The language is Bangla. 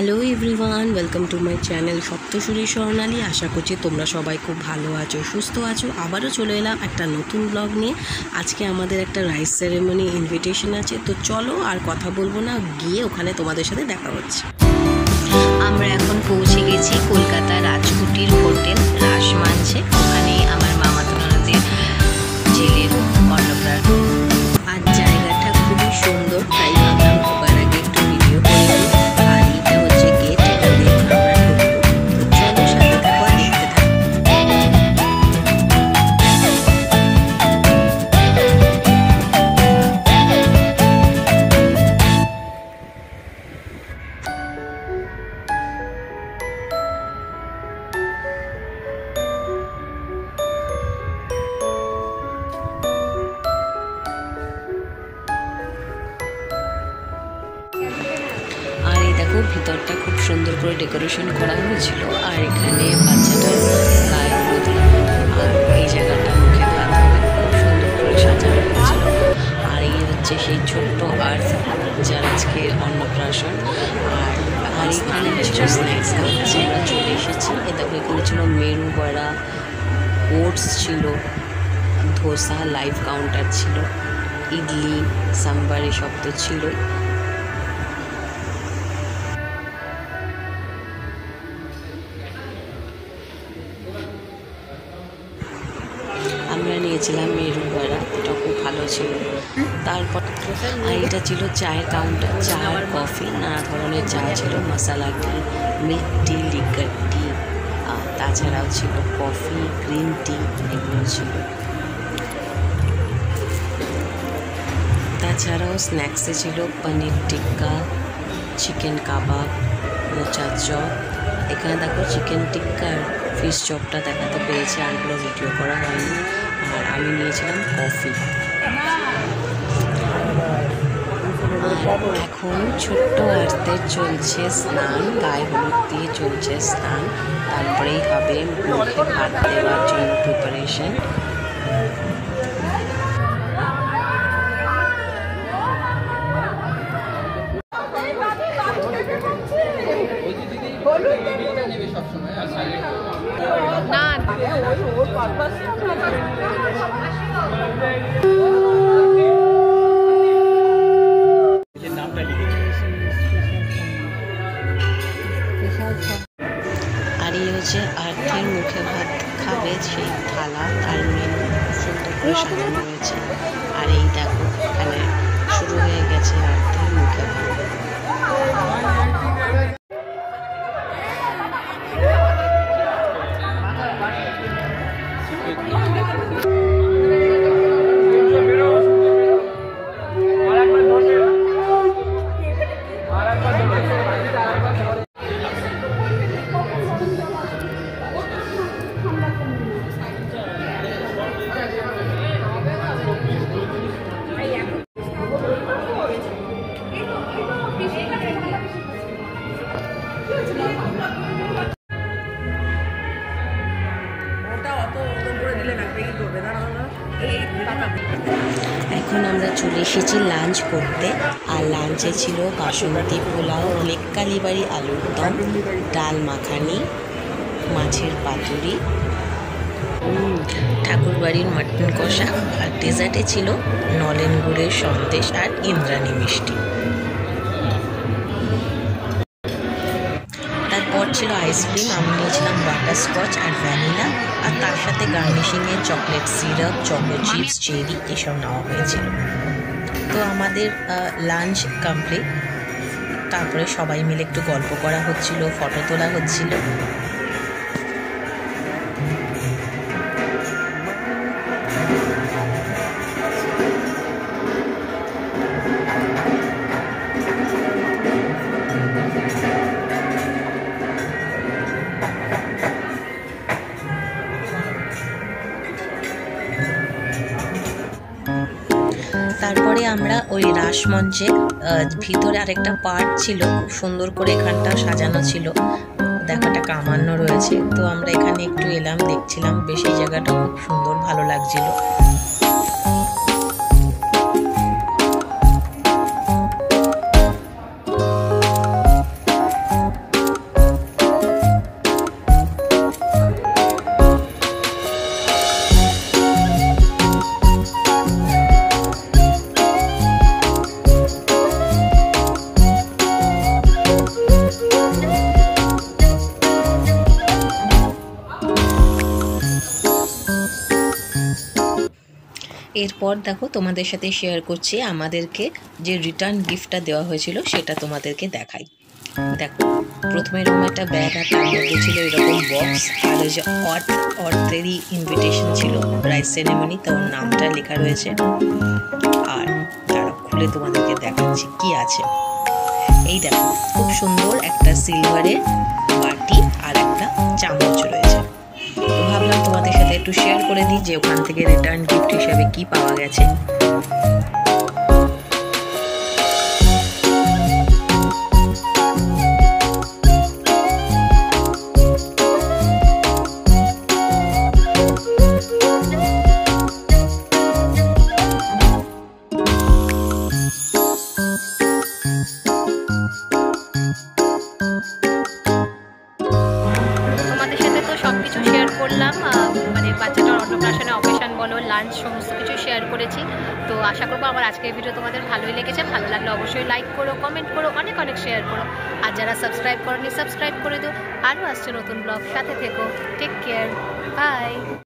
Hello everyone, welcome to my channel Saptasuri Swarnali. আশা করছি তোমরা সবাই খুব ভালো আছো, সুস্থ আছো। আবারও চলে এলাম একটা নতুন ব্লগ নিয়ে। আজকে আমাদের একটা রাইস সেরেমনি ইনভিটেশন আছে, তো চলো আর কথা বলবো না, গিয়ে ওখানে তোমাদের সাথে দেখা হচ্ছে। আমরা এখন পৌঁছে গেছি কলকাতা রাজকুটির হোটেল রাসমঞ্চে। ওখানে আমার মামাতো ননদের জেলের অন্নপ্রাশন। আর জায়গাটা খুবই সুন্দর, তাই ভাবলাম ঢোকার আগে একটু ভিডিও করে নিই। আর এটা হচ্ছে গেট, এটা দিয়ে আমরা ঢুকবো। তো চলো সাথে থাকো, দেখতে থাকো। আর এই দেখো, ভিতরটা খুব সুন্দর করে ডেকোরেশন করা হয়েছিল। আর এখানে বাচ্চাটার গায়ে হলুদ, আর এই জায়গাটা মুখে ভাত হবে, খুব সুন্দর করে সাজানো হয়েছিল। আর এই হচ্ছে সেই ছোট্ট আর্থ যার আজকে অন্নপ্রাশন। আর এখানে ছিল স্ন্যাক্স, আমরা চলে এসেছি। এ দেখো, এখানে ছিল মেরু বড়া, ওটস ছিল, ধোসা, লাইভ কাউন্টার ছিল, ইডলি, সাম্বার, এসব তো ছিলই। আমরা নিয়েছিলাম মেরু বড়া, এটা খুব ভালো ছিল। তারপর আর এটা ছিল চায়ের কাউন্টার, চা আর কফি, নানা ধরনের চা ছিল, মশলা টি, মিল্ক টি, লিকার টি, তাছাড়াও ছিল কফি, গ্রিন টি, এগুলো ছিল। তাছাড়াও স্ন্যাক্সে ছিল পনির টিক্কা, চিকেন কাবাব, মোচা চপ। এখানে দেখো চিকেন টিক্কা আর ফিশ চপটা দেখাতে পেরেছি, আরগুলো ভিডিও করা হয়নি। আর আমি নিয়েছিলাম কফি। আর এখন ছোট্ট আর্তের চলছে স্নান, গায়ে হলুদ দিয়ে চলছে স্নান। তারপরেই হবে মুখে ভাত দেওয়ার জন্য প্রিপারেশন। আর এই হচ্ছে আর্থের মুখে ভাত খাবে সেই থালা আর মেনু সুন্দর করে সাজানো হয়েছে। আর এই দেখো, এখানে শুরু হয়ে গেছে আর্থের মুখে ভাত। এখন আমরা চলে এসেছি লাঞ্চ করতে। আর লাঞ্চে ছিল বাসমতি পোলাও, লেক কালীবাড়ি আলুর দম, ডাল মাখানি, মাছের পাতুরি, ঠাকুরবাড়ির মাটন কষা। আর ডেজার্টে ছিল নলেন গুড়ের সন্দেশ আর ইন্দ্রাণী মিষ্টি। তারপর ছিল আইসক্রিম, আমি নিয়েছিলাম বাটারস্কচ আর ভ্যানিলা। আর তার সাথে গার্নিশিংয়ে chocolate syrup, choco chips, cherry এসব নেওয়া হয়েছিল। তো আমাদের লাঞ্চ কমপ্লিট। তারপরে সবাই মিলে একটু গল্প করা হচ্ছিল, ফটো তোলা হচ্ছিল। তারপরে আমরা ওই রাসমঞ্চে ভিতরে আরেকটা পার্ট ছিল, খুব সুন্দর করে এখানটা সাজানো ছিল, দেখাটা কামান্য রয়েছে। তো আমরা এখানে একটু এলাম, দেখছিলাম, বেশ এই জায়গাটা খুব সুন্দর, ভালো লাগছিল। এরপর দেখো তোমাদের সাথে শেয়ার করছি আমাদেরকে যে রিটার্ন গিফটটা দেওয়া হয়েছিল সেটা তোমাদেরকে দেখাই। দেখো প্রথমে এরকম একটা ব্যাগ আর তার মধ্যে ছিল এরকম বক্স আর ওই যে অর্থেরই ইনভিটেশন ছিল রাইস সেরেমনি, তো ওর নামটা লেখা রয়েছে। আর তারা খুলে তোমাদেরকে দেখাচ্ছি কি আছে। এই দেখো খুব সুন্দর একটা সিলভারের বাটি আর একটা চামচ রয়েছে। তো ভাবলাম তোমাদের সাথে একটু শেয়ার করে দিই যে ওখান থেকে রিটার্ন গিফট হিসাবে কি পাওয়া গেছে। তোমাদের সাথে তো সব কিছু শেয়ার করলাম, মানে বাচ্চাটার অন্নপ্রাশনে অকেশন বলো, লাঞ্চ, সমস্ত কিছু শেয়ার করেছি। তো আশা করবো আমার আজকের ভিডিও তোমাদের ভালোই লেগেছে। ভালো লাগলে অবশ্যই লাইক করো, কমেন্ট করো, অনেক অনেক শেয়ার করো। আর যারা সাবস্ক্রাইব করোনি সাবস্ক্রাইব করে দিও। আরও আসছে নতুন ব্লগ, সাথে থেকো। Take care, by.